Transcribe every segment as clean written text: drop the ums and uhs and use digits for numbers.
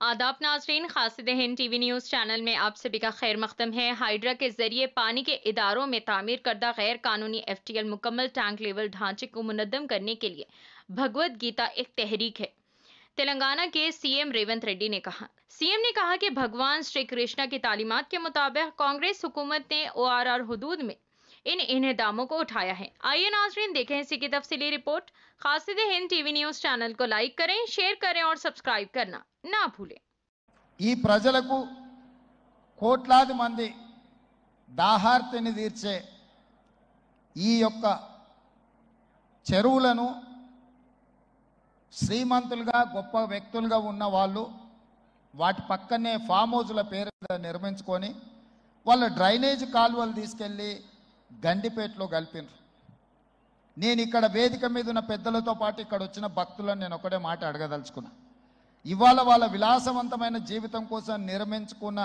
आदाब नाजरीन, Khasid Hind TV news channel में आप सभी का खैर मकदम है। हाइड्रा के जरिए पानी के इदारों में तामीर करदा गैर कानूनी FTL मुकम्मल टैंक लेवल ढांचे को मुनद्दम करने के लिए भगवद गीता एक तहरीक है। तेलंगाना के CM रेवंत रेड्डी ने कहा। CM ने कहा कि भगवान श्री कृष्ण की तालीमात के मुताबिक कांग्रेस हुकूमत ने ORR हुदूद में इन इन्हदामों को उठाया है। आइए नाजरीन देखें इसी की तफसीली report. Qasid Hind TV news channel को लाइक करें, शेयर करें और सब्सक्राइब करना ना भूलें। ఈ ప్రజలకు కోట్లాది మంది దాహార్తిని తీర్చే ఈ యొక్క చెరువులను శ్రీమంతులుగా గొప్ప వ్యక్తులుగా ఉన్న వాళ్ళు వాటి పక్కనే ఫామ్ హౌస్ల పేరు నిర్మించుకొని వాళ్ళ డ్రైనేజ్ కాలువలు తీసుకెళ్ళి గండిపేటలో కలిపినారు. నేను ఇక్కడ వేదిక మీద ఉన్న పెద్దలతో పాటు ఇక్కడ వచ్చిన భక్తులను నేను ఒకటే మాట అడగదలుచుకున్నా. ఇవాళ వాళ్ళ విలాసవంతమైన జీవితం కోసం నిర్మించుకున్న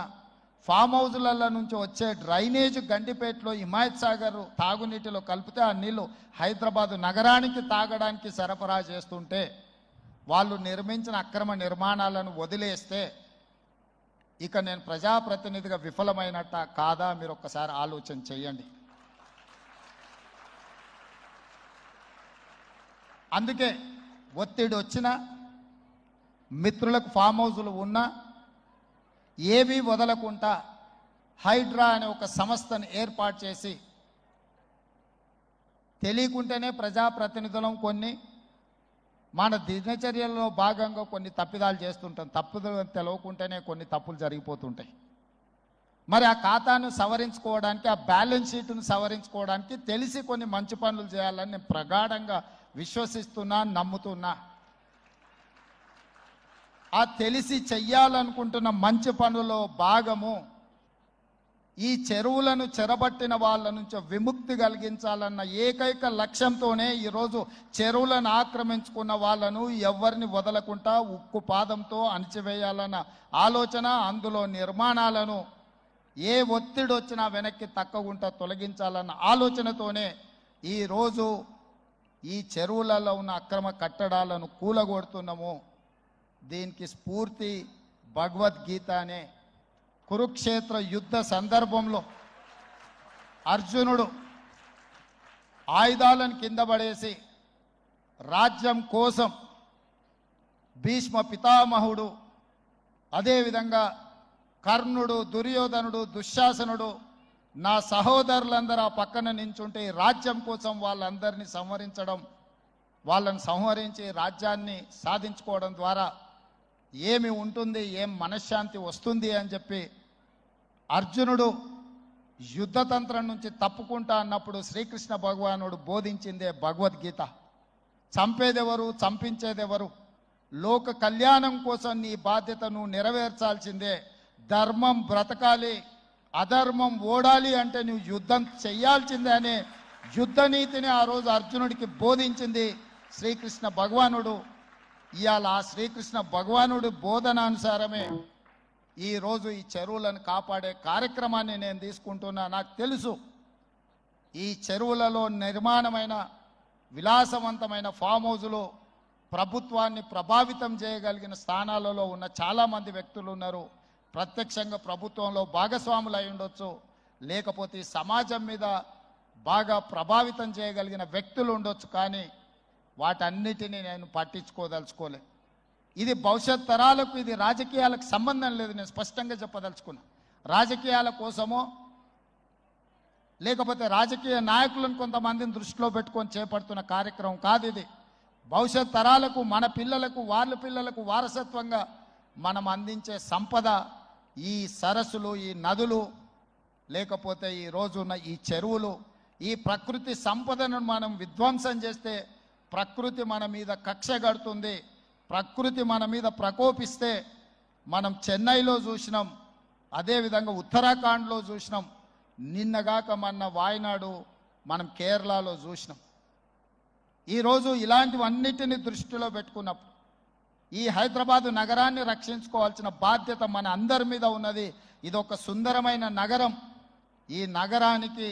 ఫామ్ హౌజుల నుంచి వచ్చే డ్రైనేజ్ గండిపేటలో హిమాయత్ సాగర్ తాగునీటిలో కలిపితే ఆ నీళ్లు హైదరాబాదు నగరానికి తాగడానికి సరఫరా చేస్తుంటే వాళ్ళు నిర్మించిన అక్రమ నిర్మాణాలను వదిలేస్తే ఇక నేను ప్రజాప్రతినిధిగా విఫలమైనట్ట కాదా మీరు ఒక్కసారి ఆలోచన చేయండి. అందుకే ఒత్తిడి వచ్చినా మిత్రులకు ఫామ్ హౌజులు ఉన్నా ఏవి వదలకుండా హైడ్రా అనే ఒక సంస్థను ఏర్పాటు చేసి తెలియకుంటేనే ప్రజాప్రతినిధులం కొన్ని మన దినచర్యల్లో భాగంగా కొన్ని తప్పిదాలు చేస్తుంటాం. తప్పులు తెలవకుంటేనే కొన్ని తప్పులు జరిగిపోతుంటాయి. మరి ఆ ఖాతాను సవరించుకోవడానికి ఆ బ్యాలెన్స్ షీట్ను సవరించుకోవడానికి తెలిసి కొన్ని మంచి పనులు చేయాలని నేను ప్రగాఢంగా విశ్వసిస్తున్నా, నమ్ముతున్నా. ఆ తెలిసి చెయ్యాలనుకుంటున్న మంచి పనులో భాగము ఈ చెరువులను చెరబట్టిన వాళ్ళ నుంచి విముక్తి కలిగించాలన్న ఏకైక లక్ష్యంతోనే ఈరోజు చెరువులను ఆక్రమించుకున్న వాళ్ళను ఎవరిని వదలకుండా ఉక్కు పాదంతో అణిచివేయాలన్న ఆలోచన, అందులో నిర్మాణాలను ఏ ఒత్తిడి వచ్చినా వెనక్కి తక్కకుండా తొలగించాలన్న ఆలోచనతోనే ఈరోజు ఈ చెరువులలో ఉన్న అక్రమ కట్టడాలను కూలగొడుతున్నాము. దీనికి స్ఫూర్తి భగవద్గీత అనే కురుక్షేత్ర యుద్ధ సందర్భంలో అర్జునుడు ఆయుధాలను కింద పడేసి రాజ్యం కోసం భీష్మ పితామహుడు, అదేవిధంగా కర్ణుడు, దుర్యోధనుడు, దుశ్శాసనుడు నా సహోదరులందరూ ఆ పక్కన నించుంటే రాజ్యం కోసం వాళ్ళందరినీ సంహరించడం, వాళ్ళని సంహరించి రాజ్యాన్ని సాధించుకోవడం ద్వారా ఏమి ఉంటుంది, ఏం మనశ్శాంతి వస్తుంది అని చెప్పి అర్జునుడు యుద్ధతంత్రం నుంచి తప్పుకుంటా అన్నప్పుడు శ్రీకృష్ణ భగవానుడు బోధించిందే భగవద్గీత. చంపేదెవరు, చంపించేదెవరు, లోక కళ్యాణం కోసం నీ బాధ్యతను నెరవేర్చాల్సిందే. ధర్మం బ్రతకాలి, అధర్మం ఓడాలి అంటే నువ్వు యుద్ధం చెయ్యాల్సిందే అనే యుద్ధ నీతిని ఆ రోజు అర్జునుడికి బోధించింది శ్రీకృష్ణ భగవానుడు. ఇవాళ ఆ శ్రీకృష్ణ భగవానుడి బోధనానుసారమే ఈరోజు ఈ చెరువులను కాపాడే కార్యక్రమాన్ని నేను తీసుకుంటున్నా. నాకు తెలుసు ఈ చెరువులలో నిర్మాణమైన విలాసవంతమైన ఫామ్ హౌజులు ప్రభుత్వాన్ని ప్రభావితం చేయగలిగిన స్థానాలలో ఉన్న చాలామంది వ్యక్తులు ఉన్నారు. ప్రత్యక్షంగా ప్రభుత్వంలో భాగస్వాములు అయి ఉండొచ్చు, లేకపోతే సమాజం మీద బాగా ప్రభావితం చేయగలిగిన వ్యక్తులు ఉండొచ్చు. కానీ వాటన్నిటినీ నేను పట్టించుకోదలుచుకోలే. ఇది భవిష్యత్ తరాలకు, ఇది రాజకీయాలకు సంబంధం లేదు. నేను స్పష్టంగా చెప్పదలుచుకున్నా. రాజకీయాల కోసమో లేకపోతే రాజకీయ నాయకులను కొంతమందిని దృష్టిలో పెట్టుకొని చేపడుతున్న కార్యక్రమం కాదు ఇది. భవిష్యత్ తరాలకు, మన పిల్లలకు, వాళ్ళ పిల్లలకు వారసత్వంగా మనం అందించే సంపద ఈ సరస్సులు, ఈ నదులు, లేకపోతే ఈ రోజున్న ఈ చెరువులు. ఈ ప్రకృతి సంపదను మనం విధ్వంసం చేస్తే ప్రకృతి మన మీద కక్ష కడుతుంది. ప్రకృతి మన మీద ప్రకోపిస్తే మనం చెన్నైలో చూసినాం, అదేవిధంగా ఉత్తరాఖండ్లో చూసినాం, నిన్నగాక మొన్న వాయనాడు మనం కేరళలో చూసినాం. ఈరోజు ఇలాంటివన్నిటిని దృష్టిలో పెట్టుకున్నప్పుడు ఈ హైదరాబాదు నగరాన్ని రక్షించుకోవాల్సిన బాధ్యత మన అందరి మీద ఉన్నది. ఇది ఒక సుందరమైన నగరం. ఈ నగరానికి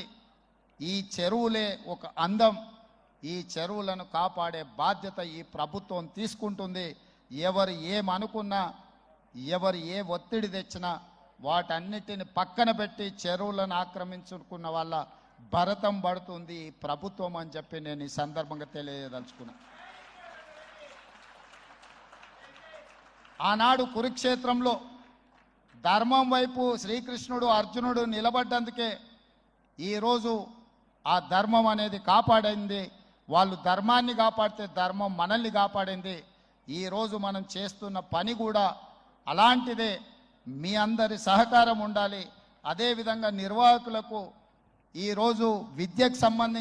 ఈ చెరువులే ఒక అందం. ఈ చెరువులను కాపాడే బాధ్యత ఈ ప్రభుత్వం తీసుకుంటుంది. ఎవరు ఏమనుకున్నా ఎవరు ఏ ఒత్తిడి తెచ్చినా వాటన్నిటిని పక్కన పెట్టి చెరువులను ఆక్రమించుకున్న వాళ్ళ భరతం పడుతుంది ఈ ప్రభుత్వం అని చెప్పి నేను ఈ సందర్భంగా తెలియదలుచుకున్నా. ఆనాడు కురుక్షేత్రంలో ధర్మం వైపు శ్రీకృష్ణుడు అర్జునుడు నిలబడ్డందుకే ఈరోజు ఆ ధర్మం అనేది కాపాడింది. వాళ్ళు ధర్మాన్ని కాపాడితే ధర్మం మనల్ని కాపాడింది. ఈరోజు మనం చేస్తున్న పని కూడా అలాంటిదే. మీ అందరి సహకారం ఉండాలి. అదేవిధంగా నిర్వాహకులకు ఈరోజు విద్యకు సంబంధించి